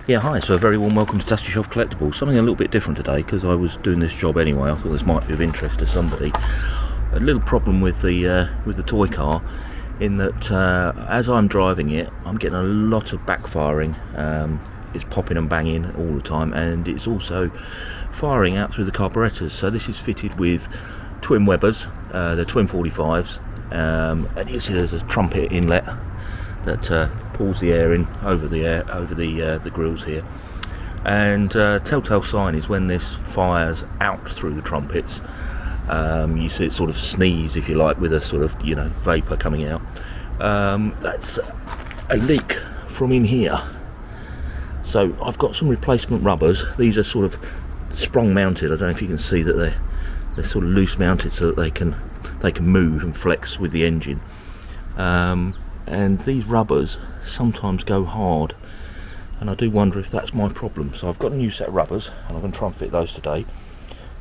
Yeah, hi, so a very warm welcome to Dusty Shelf Collectibles. Something a little bit different today because I was doing this job anyway. I thought this might be of interest to somebody. A little problem with the toy car in that as I'm driving it, I'm getting a lot of backfiring. It's popping and banging all the time, and it's also firing out through the carburetors. So this is fitted with twin Webers, they're twin 45s, and you see there's a trumpet inlet that pulls the air in over the grills here. And telltale sign is when this fires out through the trumpets. You see it sort of sneeze, if you like, with a sort of vapor coming out. That's a leak from in here. So I've got some replacement rubbers. These are sort of sprung mounted. I don't know if you can see that they're sort of loose mounted so that they can move and flex with the engine. And these rubbers sometimes go hard, and I do wonder if that's my problem. So I've got a new set of rubbers and I'm going to try and fit those today.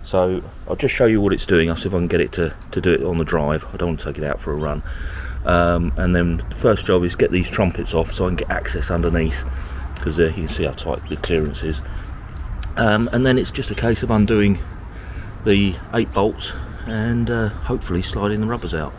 So I'll just show you what it's doing. I'll see if I can get it to do it on the drive. I don't want to take it out for a run. And then the first job is get these trumpets off so I can get access underneath, because you can see how tight the clearance is. And then it's just a case of undoing the 8 bolts and hopefully sliding the rubbers out.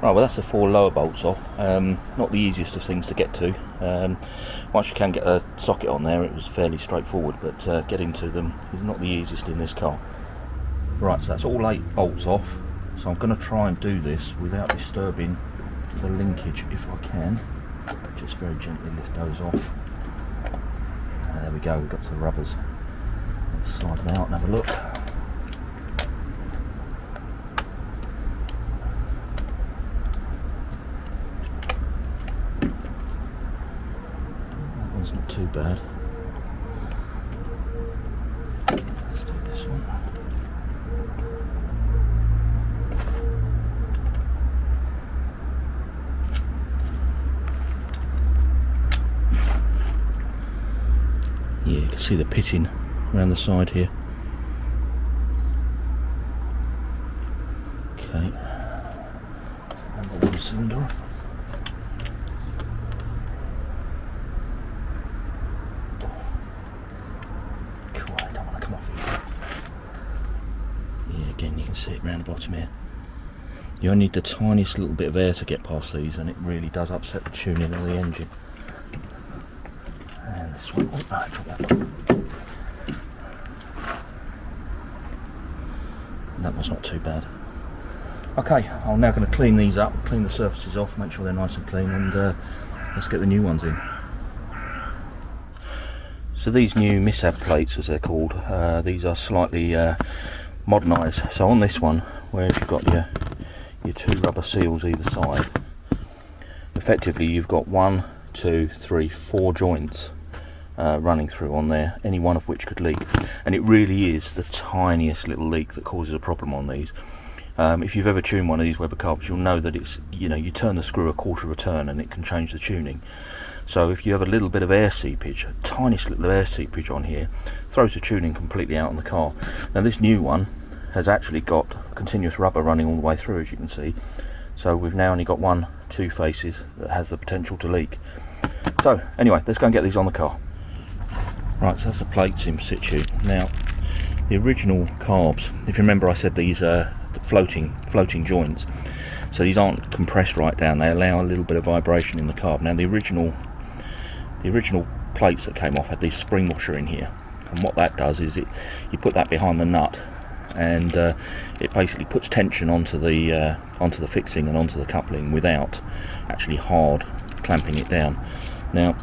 Right, well that's the 4 lower bolts off. Not the easiest of things to get to. Once you can get a socket on there, it was fairly straightforward, but getting to them is not the easiest in this car. Right, so that's all 8 bolts off. So I'm going to try and do this without disturbing the linkage if I can. Just very gently lift those off. There we go, we've got to the rubbers. Let's slide them out and have a look. Not too bad. Let's do this one. Yeah, you can see the pitting around the side here. Okay. Number 1 cylinder off. Again, you can see it around the bottom here. You only need the tiniest little bit of air to get past these, and it really does upset the tuning of the engine. And this one, that was not too bad. Okay, I'm now going to clean these up, clean the surfaces off, make sure they're nice and clean, and let's get the new ones in. So these new misab plates, as they're called, these are slightly modernised. So on this one, where you've got your 2 rubber seals either side, effectively you've got 1, 2, 3, 4 joints running through on there, any one of which could leak, and it really is the tiniest little leak that causes a problem on these. If you've ever tuned one of these Weber carbs, you'll know that it's, you turn the screw a quarter of a turn and it can change the tuning. So if you have a little bit of air seepage, a tiniest little air seepage on here, throws the tuning completely out on the car. Now this new one has actually got continuous rubber running all the way through, as you can see. So we've now only got 1, 2 faces that has the potential to leak. So anyway, let's go and get these on the car. Right, so that's the plates in situ. Now the original carbs, if you remember I said these are floating joints. So these aren't compressed right down, they allow a little bit of vibration in the carb. Now the original plates that came off had this spring washer in here, and what that does is you put that behind the nut, and it basically puts tension onto the fixing and onto the coupling without actually hard clamping it down. Now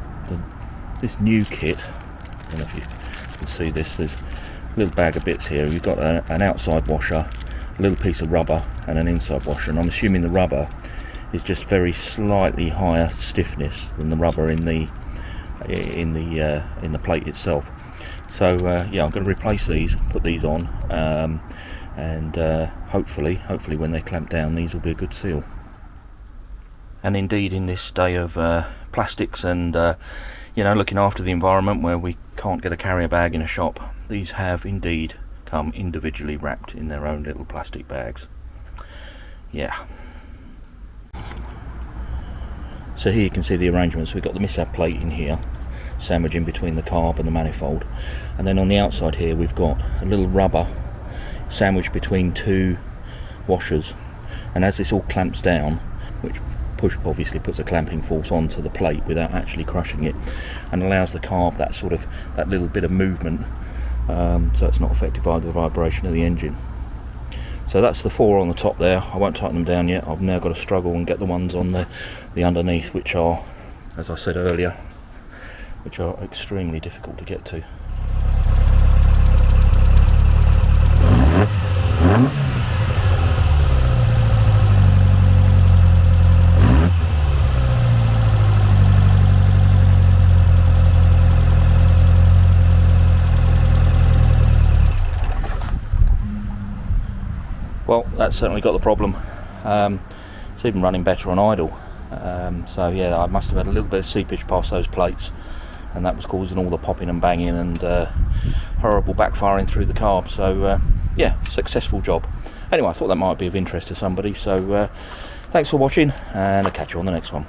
this new kit, I don't know if you can see this, there's a little bag of bits here. You've got an outside washer, a little piece of rubber and an inside washer, and I'm assuming the rubber is just very slightly higher stiffness than the rubber in the plate itself. So yeah, I'm going to replace these, put these on, and hopefully when they clamp down, these will be a good seal. And indeed, in this day of plastics and you know, looking after the environment, where we can't get a carrier bag in a shop, these have indeed come individually wrapped in their own little plastic bags. Yeah. So here you can see the arrangements. We've got the misab plate in here, sandwiched in between the carb and the manifold, and then on the outside here we've got a little rubber sandwiched between two washers, and as this all clamps down, which obviously puts a clamping force onto the plate without actually crushing it, and allows the carb that little bit of movement, so it's not affected by the vibration of the engine. So that's the 4 on the top there. I won't tighten them down yet. I've now got to struggle and get the ones on the underneath, which are, as I said earlier, which are extremely difficult to get to. Well, that's certainly got the problem. It's even running better on idle. So yeah, I must have had a little bit of seepage past those plates, and that was causing all the popping and banging and horrible backfiring through the carb. So yeah, successful job. Anyway, I thought that might be of interest to somebody, so thanks for watching, and I'll catch you on the next one.